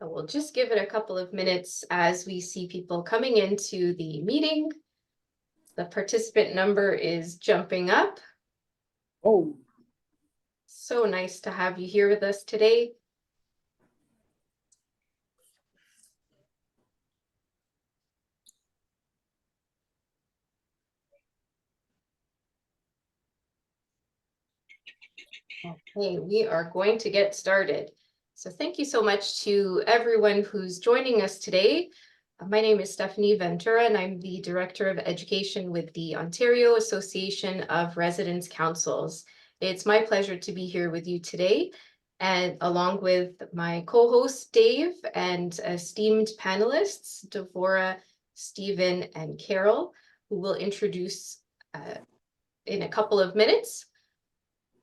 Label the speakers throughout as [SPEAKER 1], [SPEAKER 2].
[SPEAKER 1] We'll just give it a couple of minutes as we see people coming into the meeting. The participant number is jumping up.
[SPEAKER 2] Oh,
[SPEAKER 1] So nice to have you here with us today. Okay, we are going to get started. So thank you so much to everyone who's joining us today. My name is Stephanie Ventura, and I'm the Director of Education with the Ontario Association of Residence Councils. It's my pleasure to be here with you today, and along with my co-host Dave and esteemed panelists, Devora, Stephen, and Carol, who will introduce in a couple of minutes.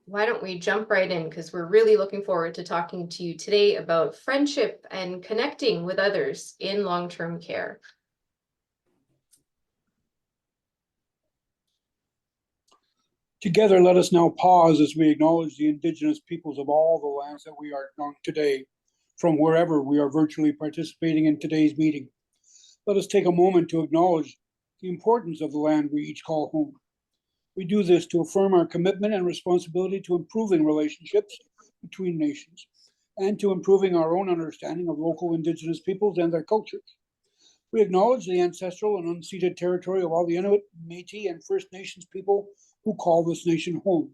[SPEAKER 1] Why don't we jump right in, because we're really looking forward to talking to you today about friendship and connecting with others in long-term care.
[SPEAKER 2] together, let us now pause as we acknowledge the Indigenous peoples of all the lands that we are on today, from wherever we are virtually participating in today's meeting. Let us take a moment to acknowledge the importance of the land we each call home. We do this to affirm our commitment and responsibility to improving relationships between nations and to improving our own understanding of local Indigenous peoples and their cultures. We acknowledge the ancestral and unceded territory of all the Inuit, Métis, and First Nations people who call this nation home.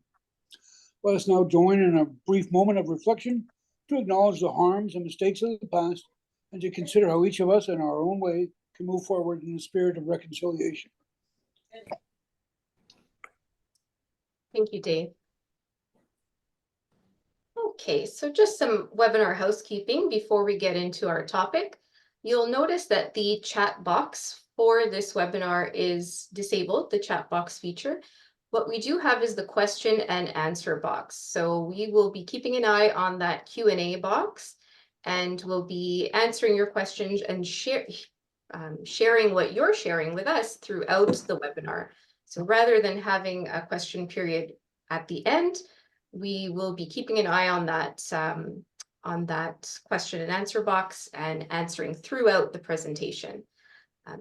[SPEAKER 2] Let us now join in a brief moment of reflection to acknowledge the harms and mistakes of the past and to consider how each of us in our own way can move forward in the spirit of reconciliation.
[SPEAKER 1] Thank you, Dave. Okay, so just some webinar housekeeping before we get into our topic. You'll notice that the chat box for this webinar is disabled, the chat box feature. What we do have is the question and answer box. So we will be keeping an eye on that Q&A box, and we'll be answering your questions and sharing what you're sharing with us throughout the webinar. So rather than having a question period at the end, we will be keeping an eye on that question and answer box and answering throughout the presentation.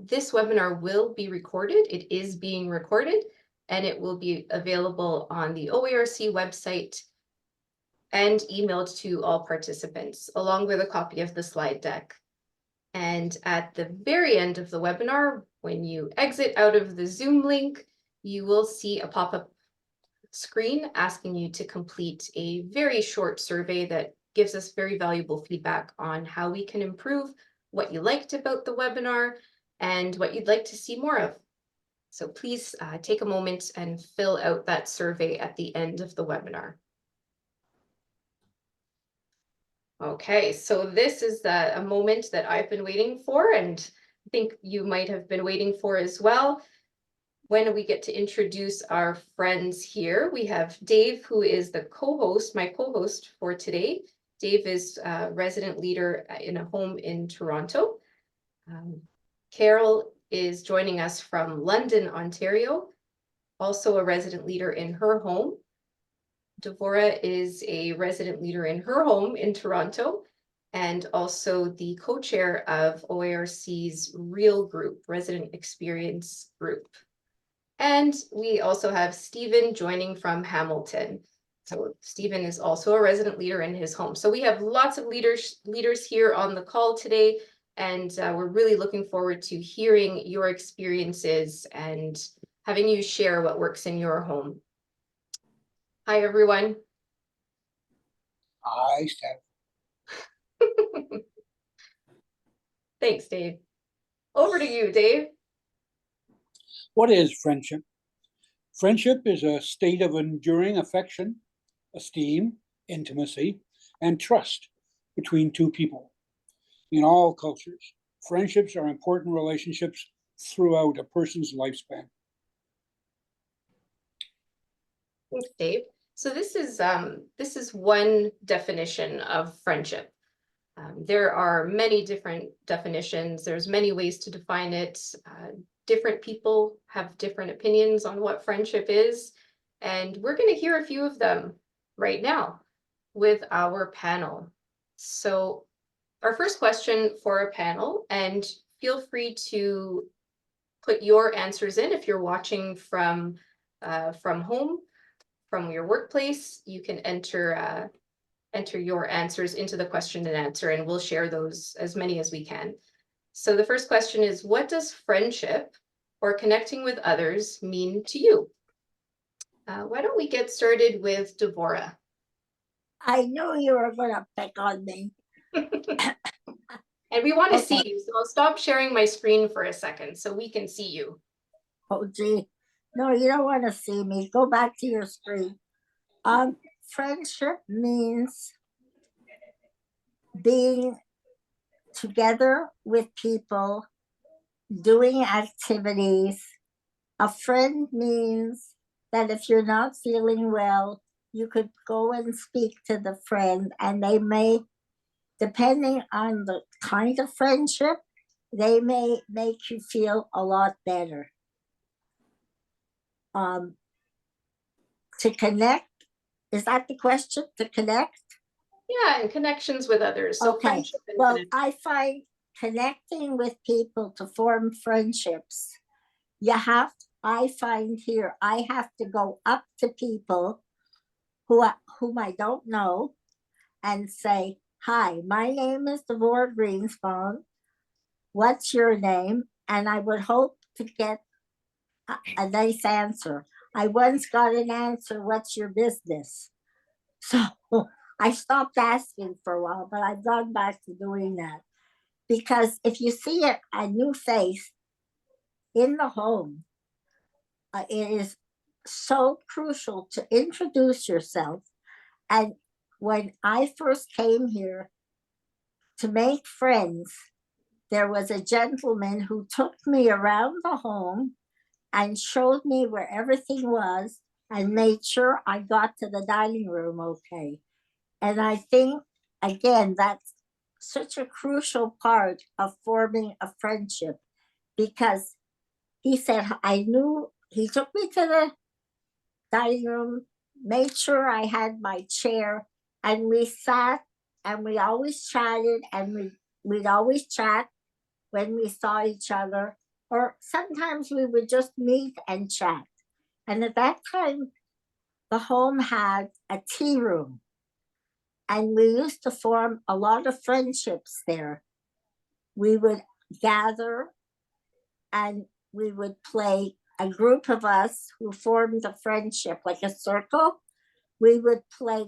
[SPEAKER 1] This webinar will be recorded. It is being recorded, and it will be available on the OARC website and emailed to all participants, along with a copy of the slide deck. And at the very end of the webinar, when you exit out of the Zoom link, you will see a pop-up screen asking you to complete a very short survey that gives us very valuable feedback on how we can improve, what you liked about the webinar, and what you'd like to see more of. So please take a moment and fill out that survey at the end of the webinar. Okay, so this is a moment that I've been waiting for, and I think you might have been waiting for as well. When we get to introduce our friends here, we have Dave, who is the co-host, my co-host for today. Dave is a resident leader in a home in Toronto. Carol is joining us from London, Ontario, also a resident leader in her home. Devora is a resident leader in her home in Toronto, and also the co-chair of OARC's REAL Group, Resident Experience Group. And we also have Stephen joining from Hamilton. So Stephen is also a resident leader in his home. So we have lots of leaders here on the call today, and we're really looking forward to hearing your experiences and having you share what works in your home. Hi, everyone.
[SPEAKER 2] Hi, Steph.
[SPEAKER 1] Thanks, Dave. Over to you, Dave.
[SPEAKER 2] What is friendship? Friendship is a state of enduring affection, esteem, intimacy, and trust between two people. In all cultures, friendships are important relationships throughout a person's lifespan.
[SPEAKER 1] Thanks, Dave. So this is one definition of friendship. There are many different definitions. There's many ways to define it. Different people have different opinions on what friendship is, and we're going to hear a few of them right now with our panel. So our first question for a panel, and feel free to put your answers in if you're watching from home, from your workplace. You can enter your answers into the question and answer, and we'll share those, as many as we can. So the first question is, what does friendship or connecting with others mean to you? Why don't we get started with Devorah?
[SPEAKER 3] I knew you were going to pick on me.
[SPEAKER 1] And we want to
[SPEAKER 3] Okay.
[SPEAKER 1] see you, so I'll stop sharing my screen for a second so we can see you.
[SPEAKER 3] Oh, gee. No, you don't want to see me. Go back to your screen. Friendship means being together with people, doing activities. A friend means that if you're not feeling well, you could go and speak to the friend, and they may, depending on the kind of friendship, they may make you feel a lot better. To connect, is that the question? To connect?
[SPEAKER 1] Yeah, and connections with others. So
[SPEAKER 3] Okay.
[SPEAKER 1] friendship and
[SPEAKER 3] Well,
[SPEAKER 1] connection.
[SPEAKER 3] I find connecting with people to form friendships, I find here, I have to go up to people whom I don't know and say, hi, my name is Devorah Greenspan. What's your name? And I would hope to get a nice answer. I once got an answer, what's your business? So I stopped asking for a while, but I've gone back to doing that. Because if you see a new face in the home, it is so crucial to introduce yourself. And when I first came here to make friends, there was a gentleman who took me around the home and showed me where everything was and made sure I got to the dining room okay. And I think, again, that's such a crucial part of forming a friendship, because he said, he took me to the dining room, made sure I had my chair, and we sat and we always chatted, and we'd always chat when we saw each other, or sometimes we would just meet and chat. And at that time, the home had a tea room, and we used to form a lot of friendships there. We would gather and we would play, a group of us who formed a friendship, like a circle. We would play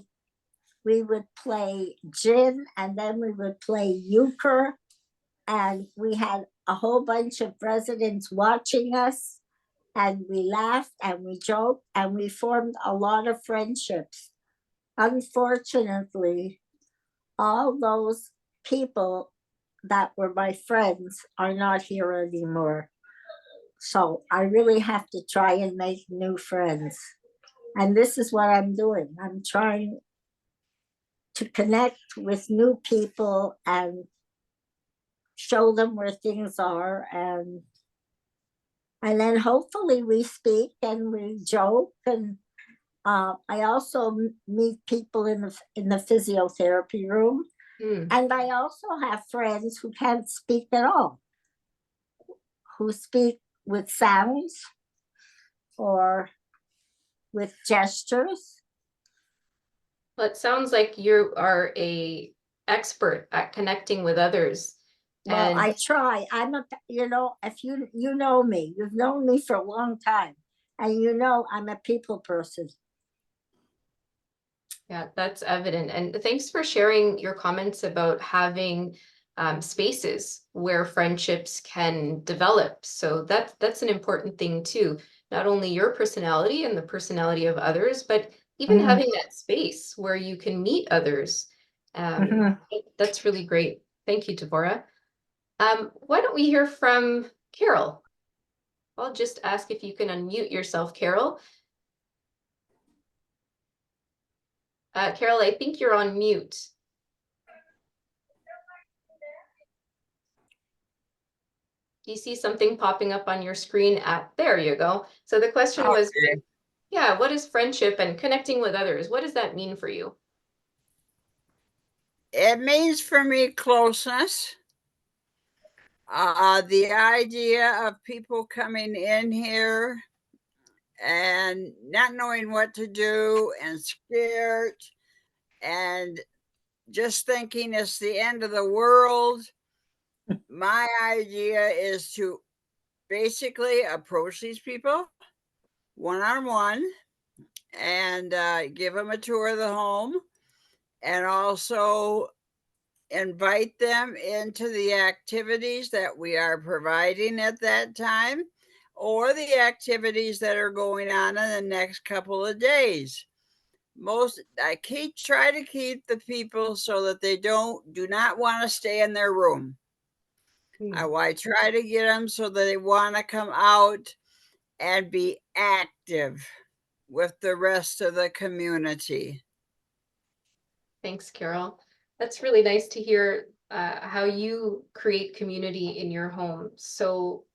[SPEAKER 3] gin, and then we would play euchre, and we had a whole bunch of residents watching us, and we laughed and we joked and we formed a lot of friendships. Unfortunately, all those people that were my friends are not here anymore. So I really have to try and make new friends. And this is what I'm doing. I'm trying to connect with new people and show them where things are, and then hopefully we speak and we joke. And I also meet people in the physiotherapy room. And I also have friends who can't speak at all, who speak with sounds or with gestures.
[SPEAKER 1] Well, it sounds like you are an expert at connecting with others.
[SPEAKER 3] Well,
[SPEAKER 1] And
[SPEAKER 3] I try. If you know me, you've known me for a long time, and I'm a people person.
[SPEAKER 1] yeah, that's evident. And thanks for sharing your comments about having spaces where friendships can develop. So that's an important thing too. Not only your personality and the personality of others, but even having that space where you can meet others. That's really great. Thank you, Devorah. Why don't we hear from Carol? I'll just ask if you can unmute yourself, Carol. Carol, I think you're on mute. Do you see something popping up on your screen? There you go. So the question was, yeah, what is friendship and connecting with others? What does that mean for you?
[SPEAKER 4] It means for me closeness. The idea of people coming in here and not knowing what to do and scared and just thinking it's the end of the world. My idea is to basically approach these people one-on-one and give them a tour of the home, and also invite them into the activities that we are providing at that time, or the activities that are going on in the next couple of days. I try to keep the people so that they do not want to stay in their room. I try to get them so that they want to come out and be active with the rest of the community.
[SPEAKER 1] Thanks, Carol. That's really nice to hear how you create community in your home. So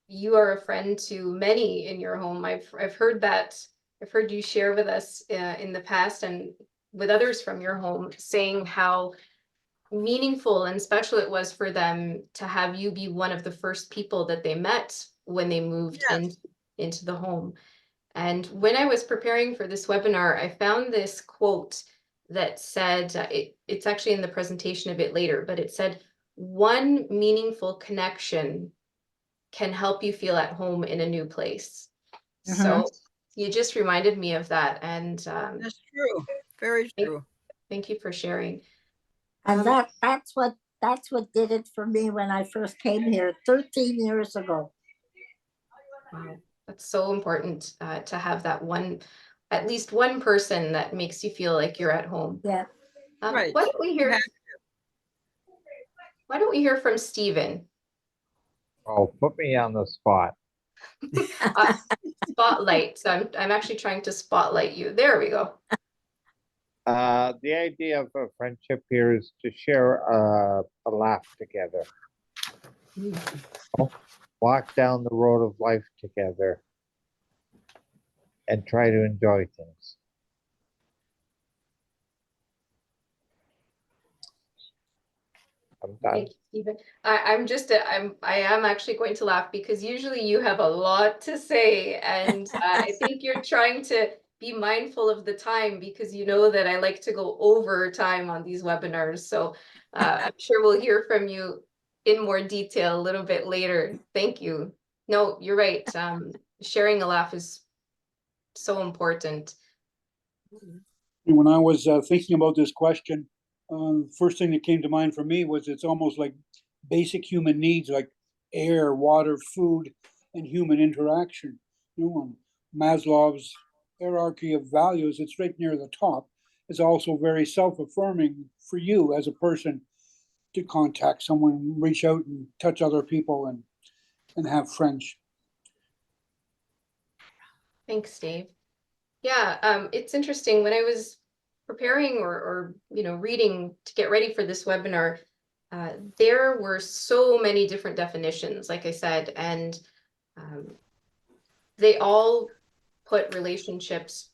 [SPEAKER 1] you are a friend to many in your home. I've heard that. I've heard you share with us in the past and with others from your home, saying how meaningful and special it was for them to have you be one of the first people that they met when they moved into the home. And when I was preparing for this webinar, I found this quote that said, it's actually in the presentation a bit later, but it said, "One meaningful connection can help you feel at home in a new place." So you just reminded me of that. And
[SPEAKER 4] that's true. Very true.
[SPEAKER 1] Thank you for sharing.
[SPEAKER 3] And that's what did it for me when I first came here 13 years ago.
[SPEAKER 1] Wow, that's so important to have that at least one person that makes you feel like you're at home.
[SPEAKER 3] Yeah.
[SPEAKER 4] Right.
[SPEAKER 1] Why don't we hear from Stephen?
[SPEAKER 5] Oh, put me on the spot.
[SPEAKER 1] Spotlight. So I'm actually trying to spotlight you. There we go.
[SPEAKER 5] The idea of a friendship here is to share a laugh together. Walk down the road of life together and try to enjoy things. I'm done.
[SPEAKER 1] Thank you, Stephen. I am actually going to laugh because usually you have a lot to say, and I think you're trying to be mindful of the time because you know that I like to go over time on these webinars. So I'm sure we'll hear from you in more detail a little bit later. Thank you. No, you're right. Sharing a laugh is so important.
[SPEAKER 2] And when I was thinking about this question, first thing that came to mind for me was it's almost like basic human needs like air, water, food, and human interaction. You know, Maslow's hierarchy of values, it's right near the top, is also very self-affirming for you as a person to contact someone, reach out and touch other people and have friends.
[SPEAKER 1] Thanks, Dave. Yeah, it's interesting. When I was preparing or reading to get ready for this webinar, there were so many different definitions, like I said, and they all put relationships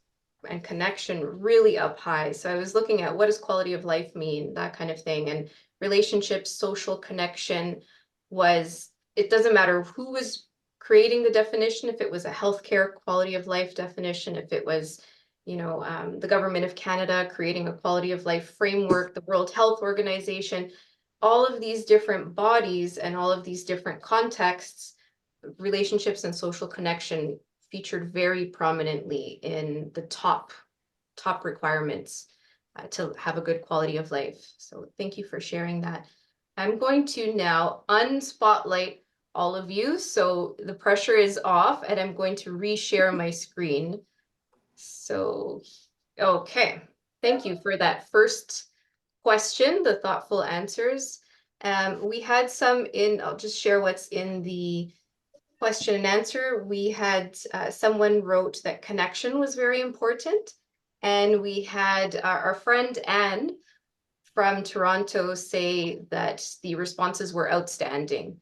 [SPEAKER 1] and connection really up high. So I was looking at what does quality of life mean, that kind of thing, and relationships, social connection it doesn't matter who was creating the definition, if it was a healthcare quality of life definition, if it was, the government of Canada creating a quality of life framework, the World Health Organization, all of these different bodies and all of these different contexts, relationships and social connection featured very prominently in the top requirements to have a good quality of life. So thank you for sharing that. I'm going to now unspotlight all of you. So the pressure is off and I'm going to reshare my screen. So, okay. Thank you for that first question, the thoughtful answers. We had some I'll just share what's in the question and answer. We had someone wrote that connection was very important. And we had our friend Anne from Toronto say that the responses were outstanding.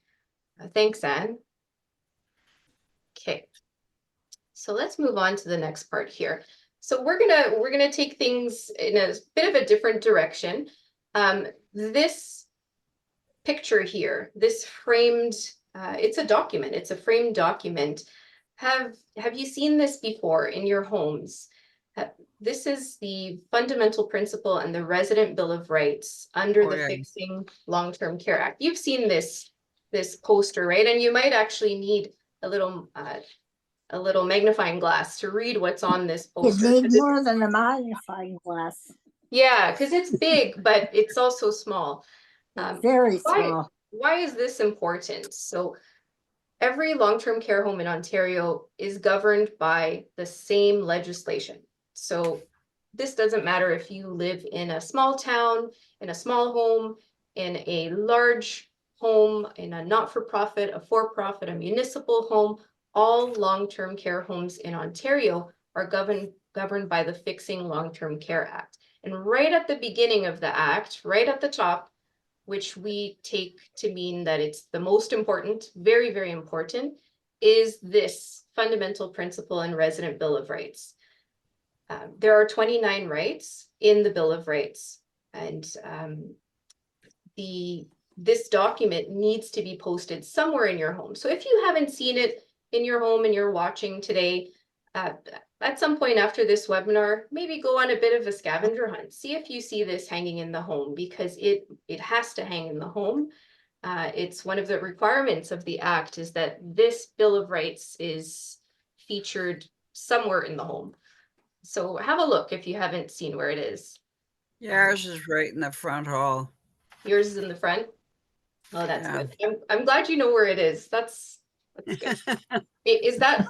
[SPEAKER 1] Thanks, Anne. Okay, so let's move on to the next part here. So we're gonna take things in a bit of a different direction. This picture here, this framed, it's a document, it's a framed document. Have you seen this before in your homes? This is the fundamental principle and the Resident Bill of Rights under
[SPEAKER 4] Oh,
[SPEAKER 1] the
[SPEAKER 4] yeah.
[SPEAKER 1] Fixing Long-Term Care Act. You've seen this poster, right? And you might actually need a little magnifying glass to read what's on this
[SPEAKER 3] You
[SPEAKER 1] poster.
[SPEAKER 3] need more than a magnifying glass.
[SPEAKER 1] Yeah, because it's big, but it's also small.
[SPEAKER 3] Very
[SPEAKER 1] Why,
[SPEAKER 3] small.
[SPEAKER 1] why is this important? So every long-term care home in Ontario is governed by the same legislation. So this doesn't matter if you live in a small town, in a small home, in a large home, in a not-for-profit, a for-profit, a municipal home. All long-term care homes in Ontario are governed by the Fixing Long-Term Care Act. And right at the beginning of the act, right at the top, which we take to mean that it's the most important, very, very important, is this fundamental principle and Resident Bill of Rights. There are 29 rights in the Bill of Rights, and this document needs to be posted somewhere in your home. So if you haven't seen it in your home and you're watching today, at some point after this webinar, maybe go on a bit of a scavenger hunt. See if you see this hanging in the home, because it has to hang in the home. It's one of the requirements of the Act is that this Bill of Rights is featured somewhere in the home. So have a look if you haven't seen where it is.
[SPEAKER 4] Yeah, ours is right in the front hall.
[SPEAKER 1] Yours is in the front? Oh, that's
[SPEAKER 4] Yeah.
[SPEAKER 1] good. I'm glad you know where it is. That's good. Is that,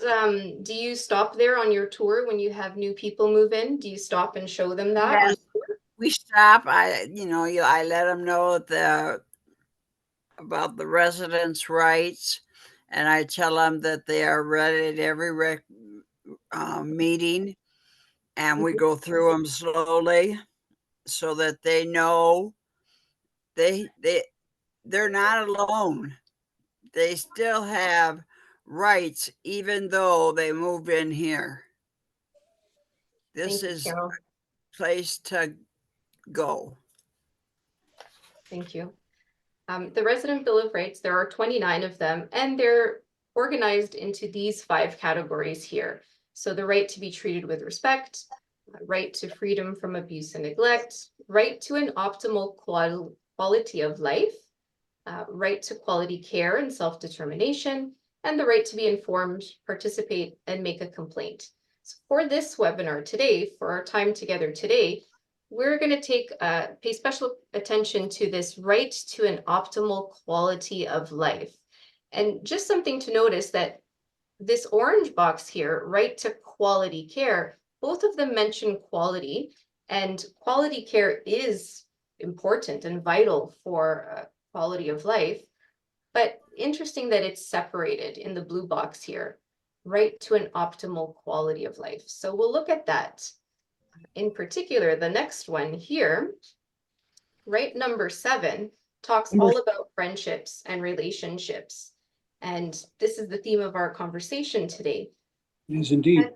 [SPEAKER 1] do you stop there on your tour when you have new people move in? Do you stop and show them that?
[SPEAKER 4] Yes. We stop. I let them know about the residents' rights, and I tell them that they are read at every meeting, and we go through them slowly so that they know they're not alone. They still have rights even though they moved in here. This
[SPEAKER 1] Thank you,
[SPEAKER 4] is
[SPEAKER 1] Carol.
[SPEAKER 4] a place to go.
[SPEAKER 1] Thank you. The Resident Bill of Rights, there are 29 of them, and they're organized into these 5 categories here. So the right to be treated with respect, right to freedom from abuse and neglect, right to an optimal quality of life, right to quality care and self-determination, and the right to be informed, participate, and make a complaint. So for this webinar today, for our time together today, we're going to pay special attention to this right to an optimal quality of life. And just something to notice that this orange box here, right to quality care, both of them mention quality, and quality care is important and vital for quality of life. But interesting that it's separated in the blue box here, right to an optimal quality of life. So we'll look at that. In particular, the next one here, right number 7, talks all about friendships and relationships. And this is the theme of our conversation today.
[SPEAKER 2] It is indeed.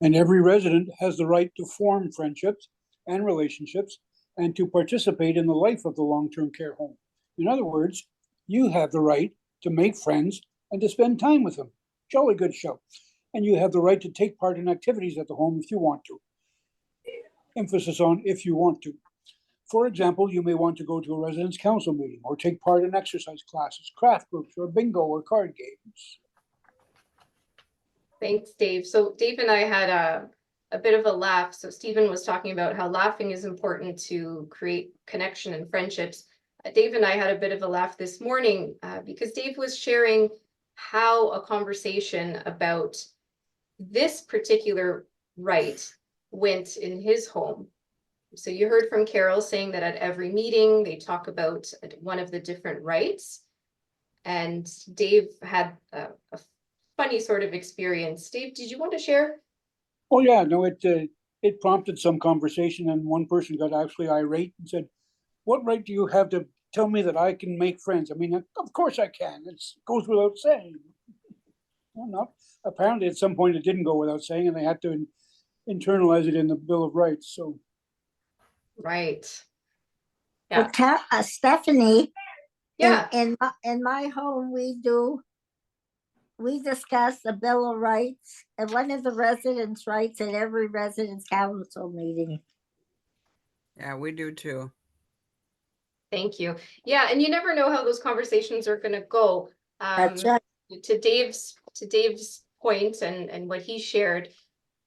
[SPEAKER 2] And every resident has the right to form friendships and relationships and to participate in the life of the long-term care home. In other words, you have the right to make friends and to spend time with them. Jolly good show. And you have the right to take part in activities at the home if you want to. Emphasis on if you want to. For example, you may want to go to a residence council meeting or take part in exercise classes, craft groups, or bingo or card games.
[SPEAKER 1] Thanks, Dave. So Dave and I had a bit of a laugh. So Stephen was talking about how laughing is important to create connection and friendships. Dave and I had a bit of a laugh this morning because Dave was sharing how a conversation about this particular right went in his home. So you heard from Carol saying that at every meeting, they talk about one of the different rights. And Dave had a funny sort of experience. Dave, did you want to share?
[SPEAKER 2] Oh yeah, no, it prompted some conversation, and one person got actually irate and said, "What right do you have to tell me that I can make friends? I mean, of course I can. It goes without saying." Well, not apparently at some point it didn't go without saying, and they had to internalize it in the Bill of Rights. So
[SPEAKER 1] Right.
[SPEAKER 3] Well,
[SPEAKER 1] Yeah.
[SPEAKER 3] Stephanie,
[SPEAKER 1] Yeah.
[SPEAKER 3] in my home, we discuss the Bill of Rights, and one of the residents' rights at every residence council meeting.
[SPEAKER 4] Yeah, we do too.
[SPEAKER 1] Thank you. Yeah, and you never know how those conversations are gonna go.
[SPEAKER 3] That's right.
[SPEAKER 1] To Dave's point and what he shared,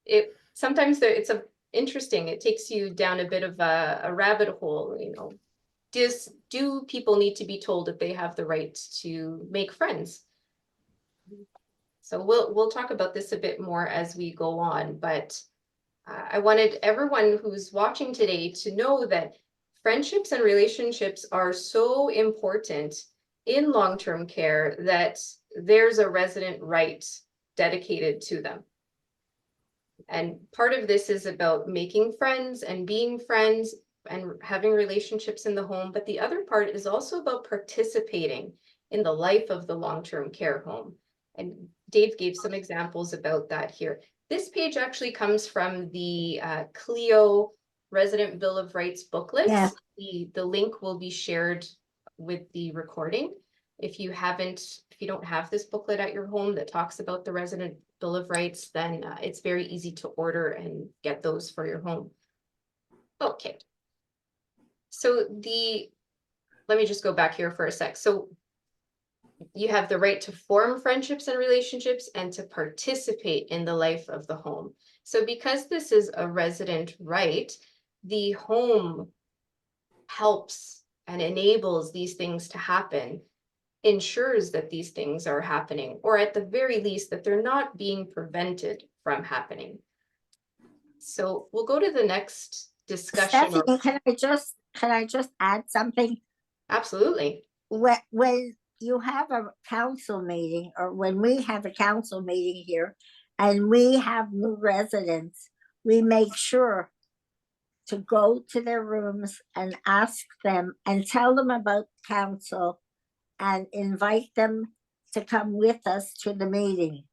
[SPEAKER 1] it sometimes it's interesting. It takes you down a bit of a rabbit hole, you know. Do people need to be told that they have the right to make friends? So we'll talk about this a bit more as we go on, but I wanted everyone who's watching today to know that friendships and relationships are so important in long-term care that there's a resident right dedicated to them. And part of this is about making friends and being friends and having relationships in the home. But the other part is also about participating in the life of the long-term care home. And Dave gave some examples about that here. This page actually comes from the CLEO Resident Bill of Rights booklets.
[SPEAKER 3] Yeah.
[SPEAKER 1] The link will be shared with the recording. If you don't have this booklet at your home that talks about the Resident Bill of Rights, then it's very easy to order and get those for your home. Okay. So let me just go back here for a sec. So you have the right to form friendships and relationships and to participate in the life of the home. So because this is a resident right, the home helps and enables these things to happen, ensures that these things are happening, or at the very least that they're not being prevented from happening. So we'll go to the next discussion.
[SPEAKER 3] Stephanie, can I just add something?
[SPEAKER 1] Absolutely.
[SPEAKER 3] When you have a council meeting, or when we have a council meeting here and we have new residents, we make sure to go to their rooms and ask them and tell them about council and invite them to come with us to the meeting.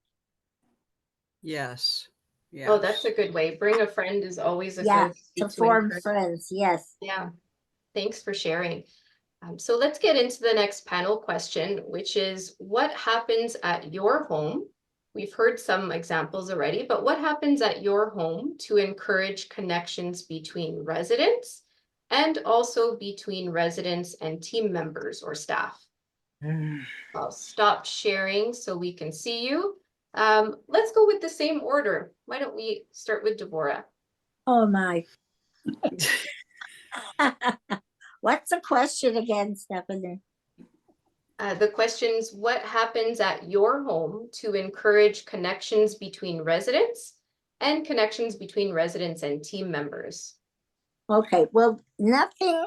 [SPEAKER 4] Yes. Yes.
[SPEAKER 1] Oh, that's a good way. Bring a friend is always a
[SPEAKER 3] Yeah,
[SPEAKER 1] good way
[SPEAKER 3] to form
[SPEAKER 1] encourage.
[SPEAKER 3] friends, yes.
[SPEAKER 1] Yeah, thanks for sharing. So let's get into the next panel question, which is what happens at your home? We've heard some examples already, but what happens at your home to encourage connections between residents and also between residents and team members or staff? I'll stop sharing so we can see you. Let's go with the same order. Why don't we start with Devorah?
[SPEAKER 3] Oh my. What's the question again, Stephanie?
[SPEAKER 1] The question's what happens at your home to encourage connections between residents and connections between residents and team members?
[SPEAKER 3] Okay, well, nothing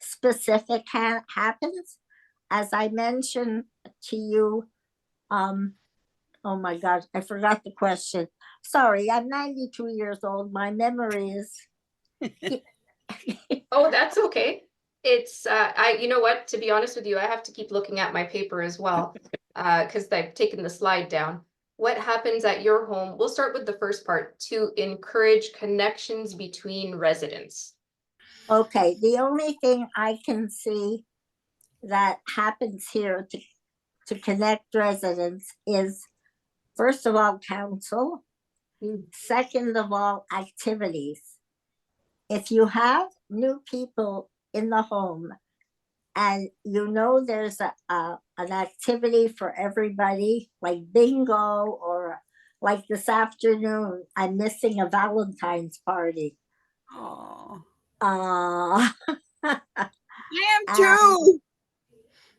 [SPEAKER 3] specific happens. As I mentioned to you, oh my God, I forgot the question. Sorry, I'm 92 years old. My memory is.
[SPEAKER 1] Oh, that's okay. It's you know what, to be honest with you, I have to keep looking at my paper as well, because I've taken the slide down. What happens at your home? We'll start with the first part, to encourage connections between residents.
[SPEAKER 3] Okay, the only thing I can see that happens here to connect residents is, first of all, council. Second of all, activities. If you have new people in the home and you know there's an activity for everybody, like bingo, or like this afternoon, I'm missing a Valentine's party.
[SPEAKER 4] Oh,
[SPEAKER 3] I
[SPEAKER 4] am too.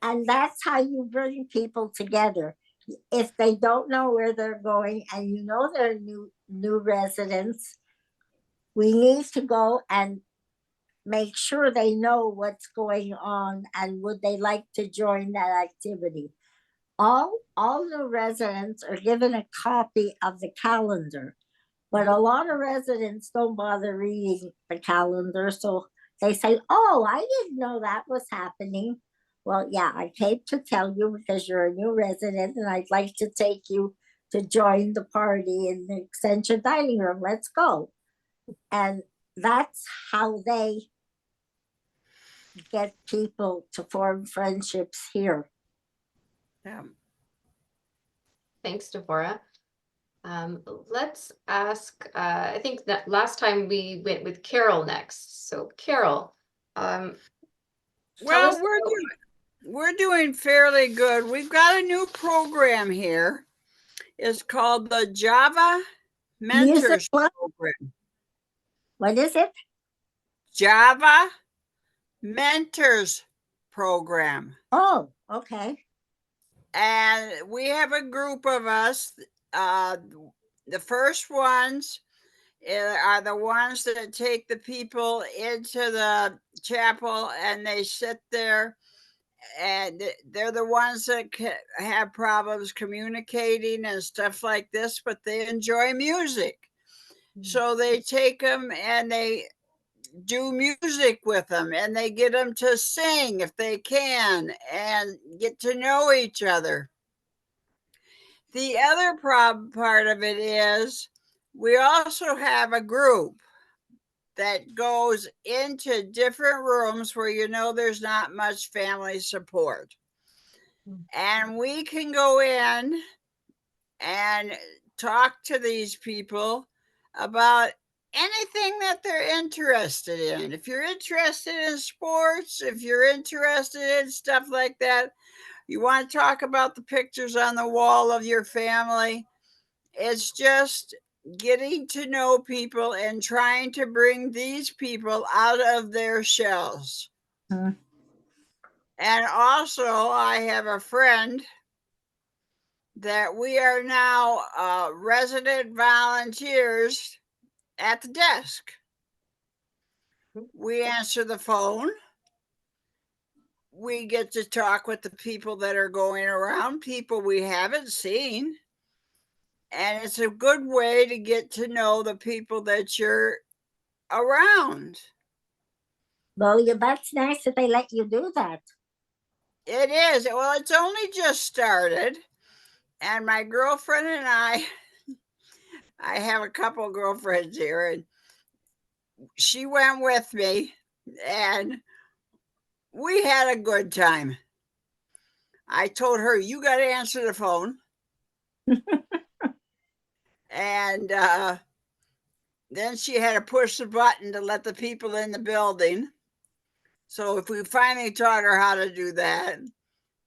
[SPEAKER 3] And that's how you bring people together. If they don't know where they're going and you know they're new residents, we need to go and make sure they know what's going on and would they like to join that activity. All the residents are given a copy of the calendar, but a lot of residents don't bother reading the calendar, so they say, oh, I didn't know that was happening. Well, yeah, I came to tell you because you're a new resident and I'd like to take you to join the party in the extension dining room. Let's go. And that's how they get people to form friendships here.
[SPEAKER 4] Yeah.
[SPEAKER 1] Thanks, Devorah. Let's ask, I think that last time we went with Carol next. So Carol, tell
[SPEAKER 4] Well,
[SPEAKER 1] us about-
[SPEAKER 4] we're doing fairly good. We've got a new program here. It's called the Java
[SPEAKER 3] Music
[SPEAKER 4] Mentors
[SPEAKER 3] club?
[SPEAKER 4] Program.
[SPEAKER 3] What is it?
[SPEAKER 4] Java Mentors Program.
[SPEAKER 3] Oh, okay.
[SPEAKER 4] And we have a group of us. The first ones are the ones that take the people into the chapel and they sit there, and they're the ones that have problems communicating and stuff like this, but they enjoy music. So they take them and they do music with them, and they get them to sing if they can and get to know each other. The other part of it is we also have a group that goes into different rooms where there's not much family support. And we can go in and talk to these people about anything that they're interested in. If you're interested in sports, if you're interested in stuff like that, you want to talk about the pictures on the wall of your family, it's just getting to know people and trying to bring these people out of their shells.
[SPEAKER 3] Hmm.
[SPEAKER 4] And also, I have a friend that we are now resident volunteers at the desk. We answer the phone. We get to talk with the people that are going around, people we haven't seen. And it's a good way to get to know the people that you're around.
[SPEAKER 3] Well, yeah, that's nice that they let you do that.
[SPEAKER 4] It is. Well, it's only just started. And my girlfriend and I have a couple of girlfriends here, and she went with me, and we had a good time. I told her, you got to answer the phone. And then she had to push the button to let the people in the building. So if we finally taught her how to do that,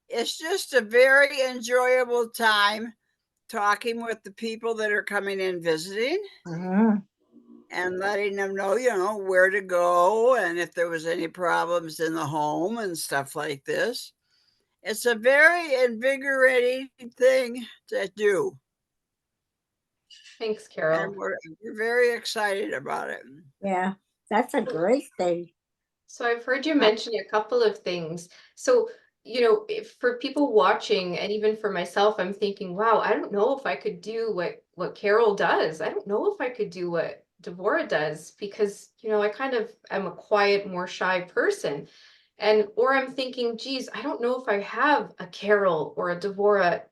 [SPEAKER 4] it's just a very enjoyable time talking with the people that are coming in visiting.
[SPEAKER 3] Mhm.
[SPEAKER 4] And letting them know, where to go and if there was any problems in the home and stuff like this. It's a very invigorating thing to do.
[SPEAKER 1] Thanks, Carol.
[SPEAKER 4] And we're very excited about it.
[SPEAKER 3] Yeah, that's a great thing.
[SPEAKER 1] So I've heard you mention a couple of things. So, for people watching and even for myself, I'm thinking, wow, I don't know if I could do what Carol does. I don't know if I could do what Devorah does because, I kind of am a quiet, more shy person. Or I'm thinking, geez, I don't know if I have a Carol or a Devorah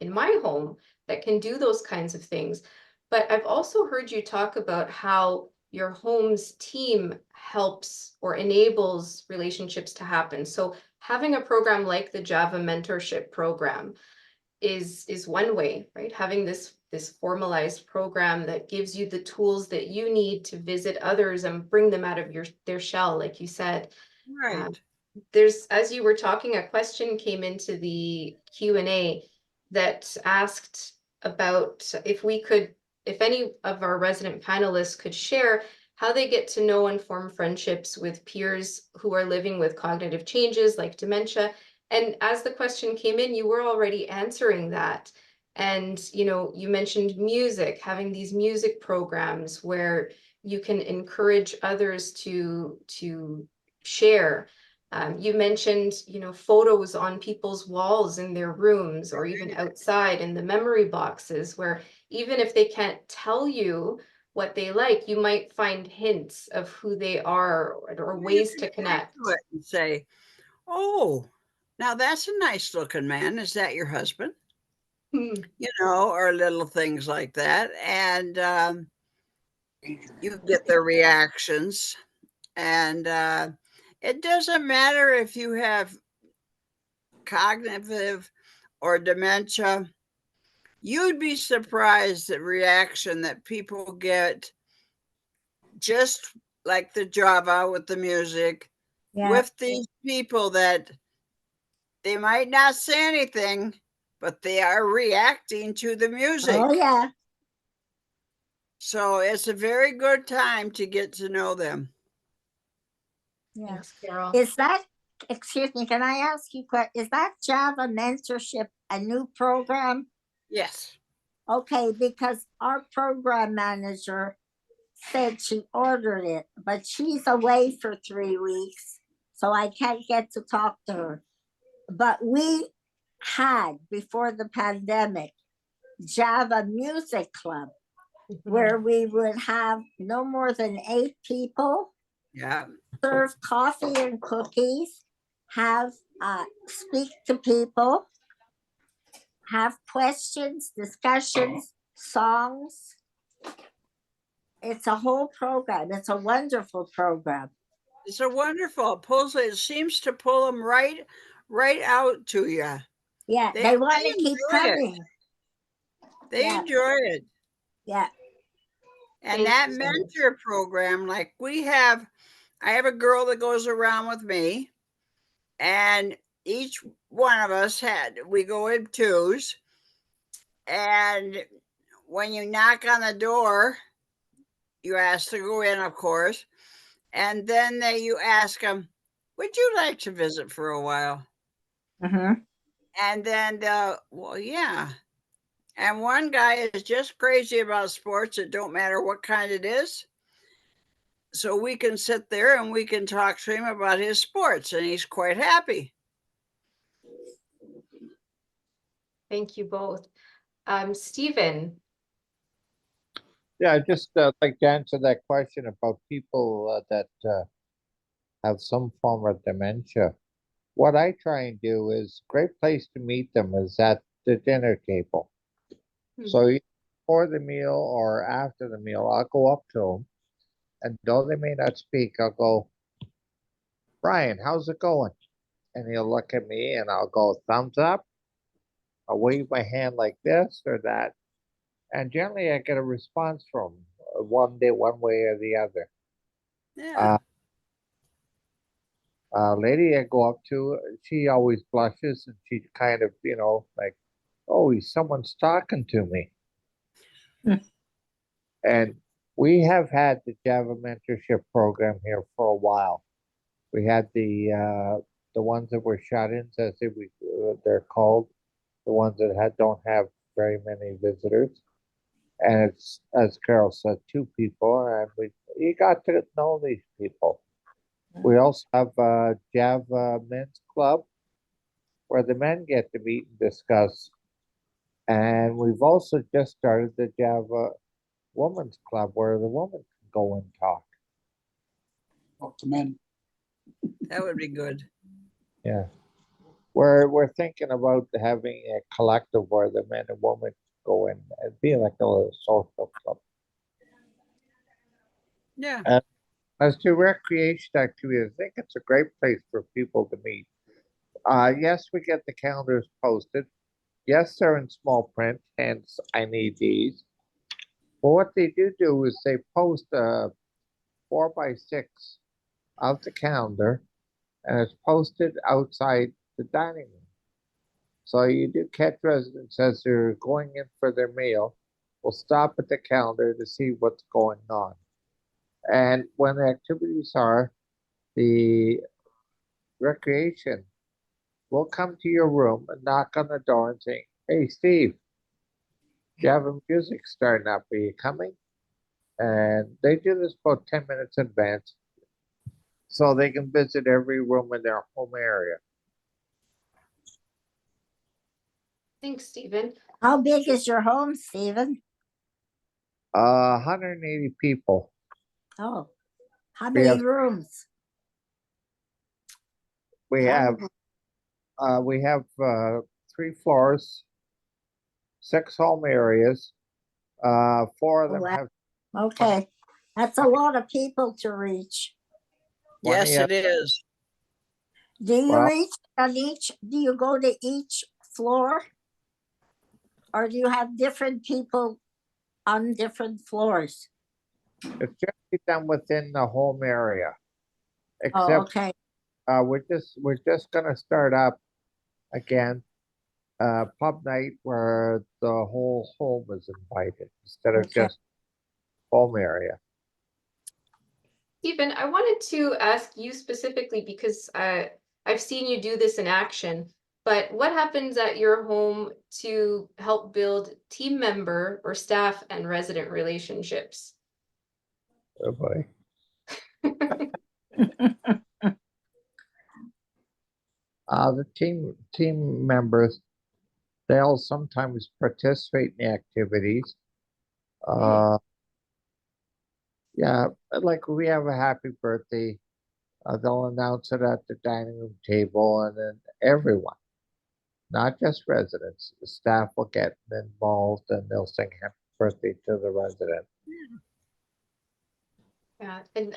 [SPEAKER 1] in my home that can do those kinds of things. But I've also heard you talk about how your home's team helps or enables relationships to happen. So having a program like the Java mentorship program is one way, right? Having this formalized program that gives you the tools that you need to visit others and bring them out of their shell, like you said.
[SPEAKER 4] Right.
[SPEAKER 1] There's, as you were talking, a question came into the Q&A that asked about if any of our resident panelists could share how they get to know and form friendships with peers who are living with cognitive changes like dementia. And as the question came in, you were already answering that. And, you mentioned music, having these music programs where you can encourage others to share. You mentioned, photos on people's walls in their rooms or even outside in the memory boxes where even if they can't tell you what they like, you might find hints of who they are or ways to connect.
[SPEAKER 4] And say, oh, now that's a nice looking man. Is that your husband? Or little things like that. And you get the reactions. And it doesn't matter if you have cognitive or dementia. You'd be surprised the reaction that people get, just like the Java with the music,
[SPEAKER 3] Yeah.
[SPEAKER 4] with these people that they might not say anything, but they are reacting to the music.
[SPEAKER 3] Oh, yeah.
[SPEAKER 4] So it's a very good time to get to know them.
[SPEAKER 3] Yeah.
[SPEAKER 1] Thanks, Carol.
[SPEAKER 3] Is that, excuse me, can I ask you, is that Java mentorship a new program?
[SPEAKER 4] Yes.
[SPEAKER 3] Okay, because our program manager said she ordered it, but she's away for 3 weeks, so I can't get to talk to her. But we had, before the pandemic, Java Music Club, where we would have no more than 8 people,
[SPEAKER 4] Yeah.
[SPEAKER 3] serve coffee and cookies, have speak to people, have questions, discussions, songs. It's a whole program. It's a wonderful program.
[SPEAKER 4] It's a wonderful pulls. It seems to pull them right out to you.
[SPEAKER 3] Yeah,
[SPEAKER 4] They
[SPEAKER 3] they want to keep
[SPEAKER 4] enjoy it.
[SPEAKER 3] coming.
[SPEAKER 4] They
[SPEAKER 3] Yeah.
[SPEAKER 4] enjoy it.
[SPEAKER 3] Yeah.
[SPEAKER 4] And
[SPEAKER 1] Thank
[SPEAKER 4] that
[SPEAKER 1] you so much.
[SPEAKER 4] mentor program, like I have a girl that goes around with me, and each one of us we go in twos. And when you knock on the door, you ask to go in, of course. And then you ask them, would you like to visit for a while?
[SPEAKER 3] Mm-hmm.
[SPEAKER 4] And then, well, yeah. And one guy is just crazy about sports. It don't matter what kind it is. So we can sit there and we can talk to him about his sports, and he's quite happy.
[SPEAKER 1] Thank you both. Stephen,
[SPEAKER 5] Yeah, I just like to answer that question about people that have some form of dementia. What I try and do is great place to meet them is at the dinner table. So before the meal or after the meal, I'll go up to them, and though they may not speak, I'll go, Brian, how's it going? And he'll look at me, and I'll go, thumbs up. I'll wave my hand like this or that, and generally I get a response from one way or the other.
[SPEAKER 4] Yeah.
[SPEAKER 5] Lady I go up to, she always blushes and she kind of, like, oh, someone's talking to me. And we have had the Java mentorship program here for a while. We had the ones that were shut-ins, as they're called, the ones that don't have very many visitors. And it's, as Carol said, 2 people, and you got to know these people. We also have a Java Men's Club where the men get to meet and discuss. And we've also just started the Java Women's Club where the women can go and talk.
[SPEAKER 2] Talk to men.
[SPEAKER 4] That would be good.
[SPEAKER 5] Yeah. We're thinking about having a collective where the men and women go in and be like a little social club.
[SPEAKER 4] Yeah.
[SPEAKER 5] As to recreation activities, I think it's a great place for people to meet. Yes, we get the calendars posted. Yes, they're in small print, hence I need these. But what they do is they post a 4x6 of the calendar, and it's posted outside the dining room. So you do catch residents as they're going in for their meal, will stop at the calendar to see what's going on. And when the activities are, the recreation will come to your room and knock on the door and say, hey, Steve, do you have a music starting up? Are you coming? And they do this about 10 minutes in advance so they can visit every room in their home area.
[SPEAKER 1] thanks, Stephen.
[SPEAKER 3] How big is your home, Stephen?
[SPEAKER 5] 180 people.
[SPEAKER 3] Oh, how
[SPEAKER 5] We
[SPEAKER 3] many
[SPEAKER 5] have
[SPEAKER 3] rooms?
[SPEAKER 5] we have 3 floors, 6 home areas. 4 of them
[SPEAKER 3] Wow.
[SPEAKER 5] have
[SPEAKER 3] Okay. That's a lot of people to reach.
[SPEAKER 4] Yes,
[SPEAKER 5] 20
[SPEAKER 4] it is.
[SPEAKER 3] Do you
[SPEAKER 5] Well-
[SPEAKER 3] reach on each, do you go to each floor? Or do you have different people on different floors?
[SPEAKER 5] It's generally done within the home area.
[SPEAKER 3] Oh,
[SPEAKER 5] Except,
[SPEAKER 3] okay,
[SPEAKER 5] we're just gonna start up again, pub night where the whole home is invited instead of
[SPEAKER 3] Okay.
[SPEAKER 5] just home area.
[SPEAKER 1] Stephen, I wanted to ask you specifically because I've seen you do this in action, but what happens at your home to help build team member or staff and resident relationships?
[SPEAKER 5] Oh boy. The team members, they'll sometimes participate in the activities. Yeah, like we have a happy birthday, they'll announce it at the dining room table, and then everyone, not just residents, the staff will get involved and they'll sing happy birthday to the resident.
[SPEAKER 1] Yeah, and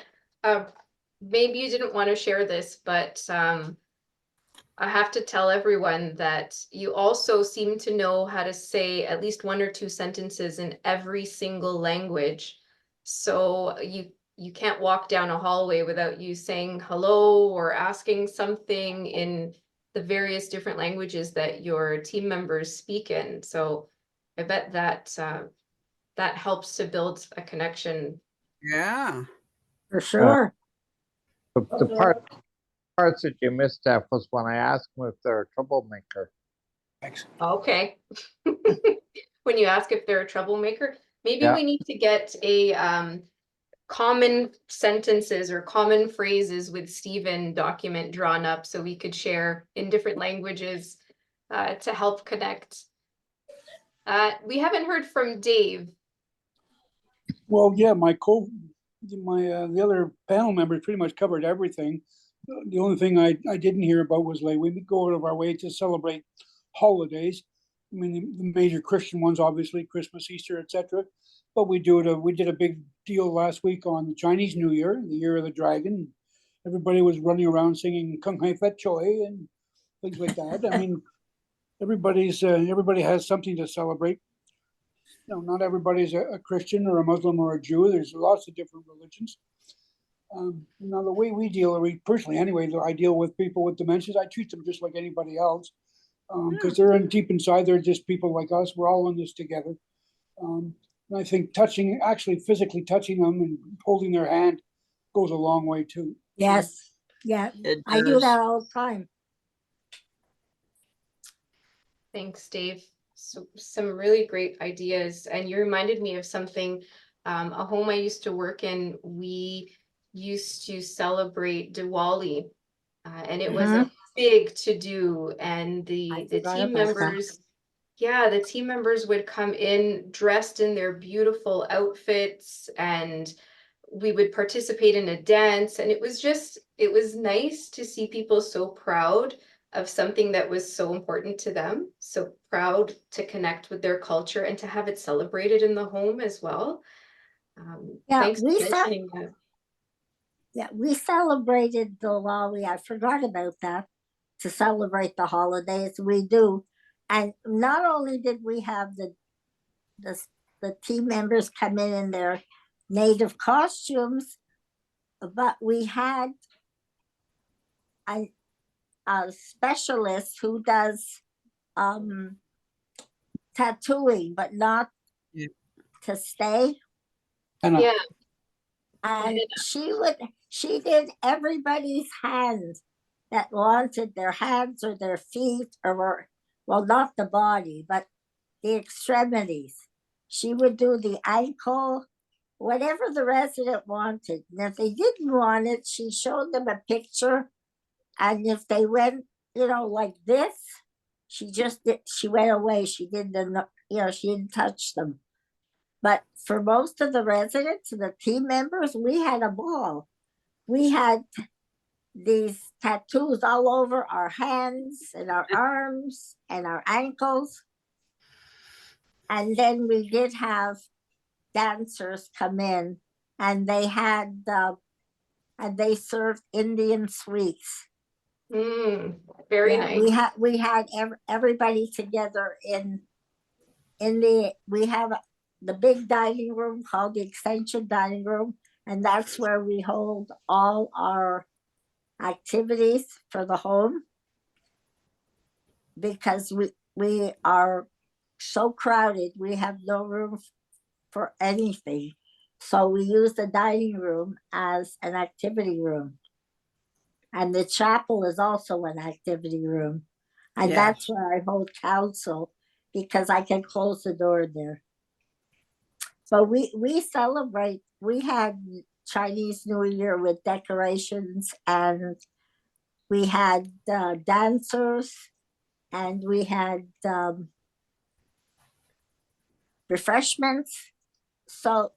[SPEAKER 1] maybe you didn't want to share this, but I have to tell everyone that you also seem to know how to say at least 1 or 2 sentences in every single language. So you can't walk down a hallway without you saying hello or asking something in the various different languages that your team members speak in. So I bet that that helps to build a connection.
[SPEAKER 4] Yeah.
[SPEAKER 3] for sure.
[SPEAKER 5] The parts that you missed out was when I asked them if they're a troublemaker.
[SPEAKER 2] Thanks.
[SPEAKER 1] Okay. When you ask if they're a troublemaker, maybe
[SPEAKER 5] Yeah.
[SPEAKER 1] we need to get a common sentences or common phrases with Stephen document drawn up so we could share in different languages to help connect. We haven't heard from Dave.
[SPEAKER 2] Well, yeah, the other panel members pretty much covered everything. The only thing I didn't hear about was like, we go out of our way to celebrate holidays. I mean, the major Christian ones, obviously, Christmas, Easter, etc. But we did a big deal last week on the Chinese New Year, the Year of the Dragon. Everybody was running around singing Kung Hai Fat Choi and things like that. I mean, everybody has something to celebrate. You know, not everybody's a Christian or a Muslim or a Jew. There's lots of different religions. Now, the way we deal, or personally anyway, I deal with people with dementias. I treat them just like anybody else, because they're deep inside, they're just people like us. We're all in this together. And I think actually physically touching them and holding their hand goes a long way too.
[SPEAKER 3] Yes, yeah,
[SPEAKER 4] It
[SPEAKER 3] I do
[SPEAKER 4] does.
[SPEAKER 3] that all the time.
[SPEAKER 1] Thanks, Dave. So, some really great ideas. And you reminded me of something. A home I used to work in, we used to celebrate Diwali. And it was a big to do. And
[SPEAKER 3] I
[SPEAKER 1] the
[SPEAKER 3] forgot
[SPEAKER 1] team
[SPEAKER 3] about that.
[SPEAKER 1] members, yeah, the team members would come in dressed in their beautiful outfits, and we would participate in a dance. And it was nice to see people so proud of something that was so important to them, so proud to connect with their culture and to have it celebrated in the home as well.
[SPEAKER 3] Yeah,
[SPEAKER 1] Thanks for mentioning that.
[SPEAKER 3] Yeah, we celebrated Diwali. I forgot about that. To celebrate the holidays, we do. And not only did we have the team members come in their native costumes, but we had a specialist who does tattooing, but not
[SPEAKER 4] Yeah.
[SPEAKER 3] to stay.
[SPEAKER 2] And
[SPEAKER 1] Yeah,
[SPEAKER 3] And she did everybody's hands that wanted their hands or their feet or, well, not the body, but the extremities. She would do the ankle, whatever the resident wanted. And if they didn't want it, she showed them a picture. And if they went, like this, she went away. She didn't, she didn't touch them. But for most of the residents and the team members, we had a ball. We had these tattoos all over our hands and our arms and our ankles. And then we did have dancers come in and they had, and they served Indian sweets.
[SPEAKER 1] Very
[SPEAKER 3] Yeah,
[SPEAKER 1] nice.
[SPEAKER 3] we had everybody together in we have the big dining room called the extension dining room, and that's where we hold all our activities for the home, because we are so crowded, we have no room for anything. So we use the dining room as an activity room. And the chapel is also an activity room. And that's
[SPEAKER 4] Yes.
[SPEAKER 3] where I hold council, because I can close the door there. But we celebrate, we had Chinese New Year with decorations, and we had dancers, and we had refreshments. So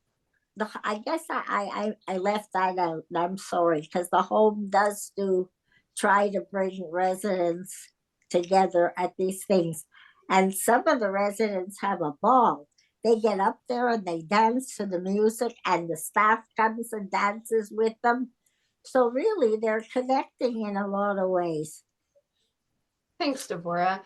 [SPEAKER 3] I guess I left that out. I'm sorry, because the home does try to bring residents together at these things. And some of the residents have a ball. They get up there and they dance to the music, and the staff comes and dances with them. So really, they're connecting in a lot of ways.
[SPEAKER 1] Thanks, Deborah.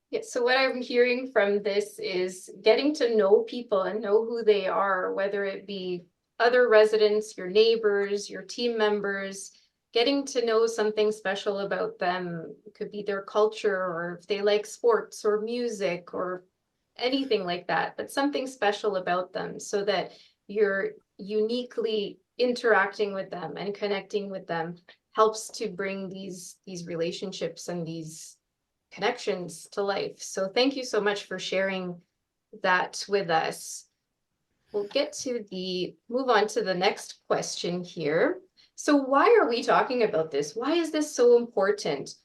[SPEAKER 1] Yeah, so what I'm hearing from this is getting to know people and know who they are, whether it be other residents, your neighbors, your team members, getting to know something special about them. It could be their culture, or if they like sports or music or anything like that, but something special about them, so that you're uniquely interacting with them and connecting with them helps to bring these relationships and these connections to life. So thank you so much for sharing that with us. We'll move on to the next question here. So why are we talking about this? Why is this so important?